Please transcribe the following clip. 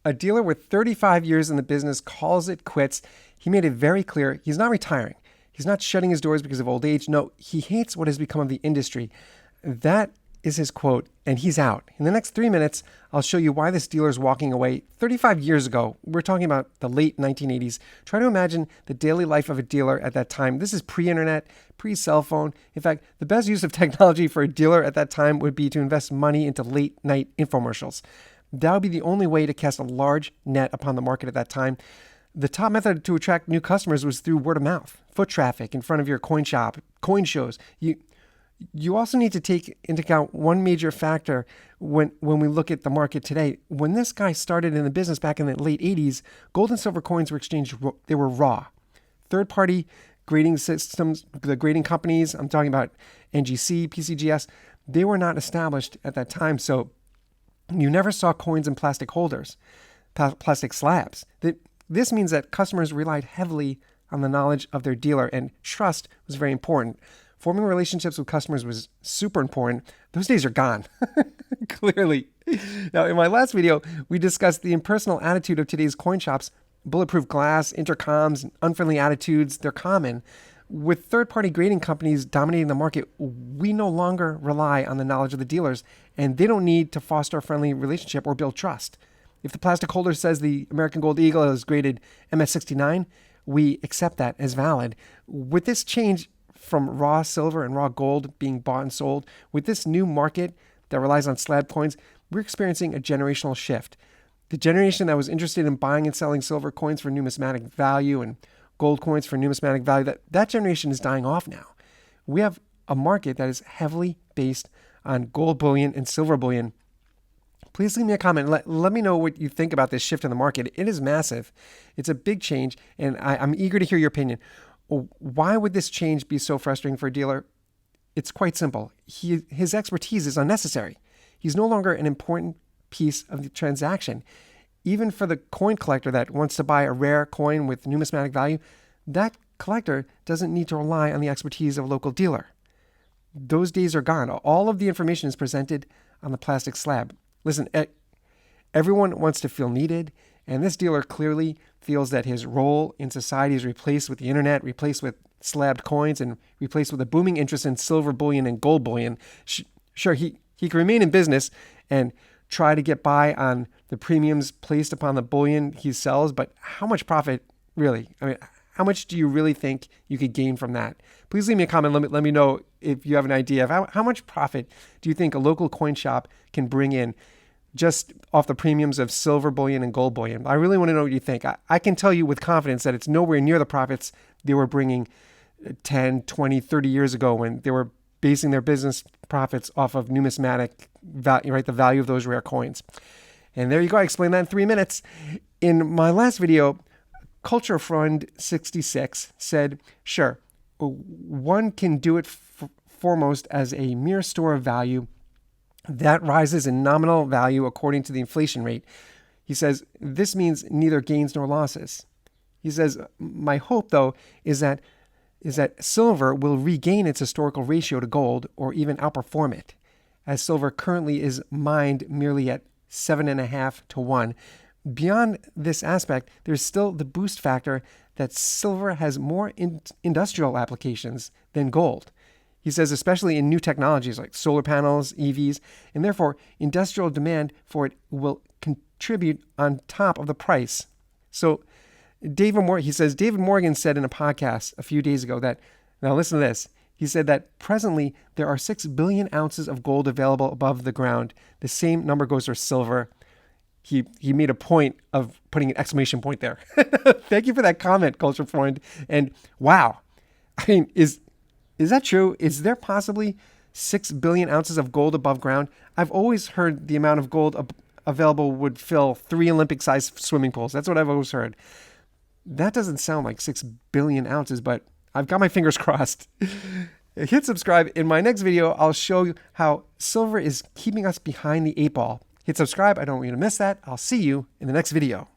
A dealer with 35 years in the business calls it quits. He made it very clear he's not retiring. He's not shutting his doors because of old age. No, he hates what has become of the industry. That is his quote, and he's out. In the next 3 minutes, I'll show you why this dealer is walking away 35 years ago. We're talking about the late 1980s. Try to imagine the daily life of a dealer at that time. This is pre-internet, pre-cell phone. In fact, the best use of technology for a dealer at that time would be to invest money into late-night infomercials. That would be the only way to cast a large net upon the market at that time. The top method to attract new customers was through word of mouth, foot traffic in front of your coin shop, coin shows. You also need to take into account one major factor when we look at the market today. When this guy started in the business back in the late 80s, gold and silver coins were exchanged, they were raw. Third-party grading systems, the grading companies, I'm talking about NGC, PCGS, they were not established at that time. So you never saw coins in plastic holders, plastic slabs. This means that customers relied heavily on the knowledge of their dealer, and trust was very important. Forming relationships with customers was super important. Those days are gone, clearly. Now, in my last video, we discussed the impersonal attitude of today's coin shops. Bulletproof glass, intercoms, unfriendly attitudes, they're common. With third-party grading companies dominating the market, we no longer rely on the knowledge of the dealers, and they don't need to foster a friendly relationship or build trust. If the plastic holder says the American Gold Eagle is graded MS69, we accept that as valid. With this change from raw silver and raw gold being bought and sold, with this new market that relies on slab coins, we're experiencing a generational shift. The generation that was interested in buying and selling silver coins for numismatic value and gold coins for numismatic value, that generation is dying off now. We have a market that is heavily based on gold bullion and silver bullion. Please leave me a comment. Let me know what you think about this shift in the market. It is massive. It's a big change, and I'm eager to hear your opinion. Why would this change be so frustrating for a dealer? It's quite simple. His expertise is unnecessary. He's no longer an important piece of the transaction. Even for the coin collector that wants to buy a rare coin with numismatic value, that collector doesn't need to rely on the expertise of a local dealer. Those days are gone. All of the information is presented on the plastic slab. Listen, everyone wants to feel needed, and this dealer clearly feels that his role in society is replaced with the internet, replaced with slabbed coins, and replaced with a booming interest in silver bullion and gold bullion. Sure, he can remain in business and try to get by on the premiums placed upon the bullion he sells, but how much profit really? I mean, how much do you really think you could gain from that? Please leave me a comment. Let me know if you have an idea of how much profit do you think a local coin shop can bring in just off the premiums of silver bullion and gold bullion. I really want to know what you think. I can tell you with confidence that it's nowhere near the profits they were bringing 10, 20, 30 years ago when they were basing their business profits off of numismatic value, right? The value of those rare coins. And there you go. I explained that in 3 minutes. In my last video, Culture Friend 66 said, sure, one can do it foremost as a mere store of value that rises in nominal value according to the inflation rate. He says, this means neither gains nor losses. He says, my hope, though, is that silver will regain its historical ratio to gold or even outperform it, as silver currently is mined merely at 7.5 to 1. Beyond this aspect, there's still the boost factor that silver has more industrial applications than gold. He says, especially in new technologies like solar panels, EVs, and therefore industrial demand for it will contribute on top of the price. So David Morgan said in a podcast a few days ago that, now listen to this, he said that presently there are 6 billion ounces of gold available above the ground. The same number goes for silver. He made a point of putting an exclamation point there. Thank you for that comment, Culture Friend. And wow, I mean, is that true? Is there possibly 6 billion ounces of gold above ground? I've always heard the amount of gold available would fill 3 Olympic-sized swimming pools. That's what I've always heard. That doesn't sound like 6 billion ounces, but I've got my fingers crossed. Hit subscribe. In my next video, I'll show you how silver is keeping us behind the 8 ball. Hit subscribe. I don't want you to miss that. I'll see you in the next video.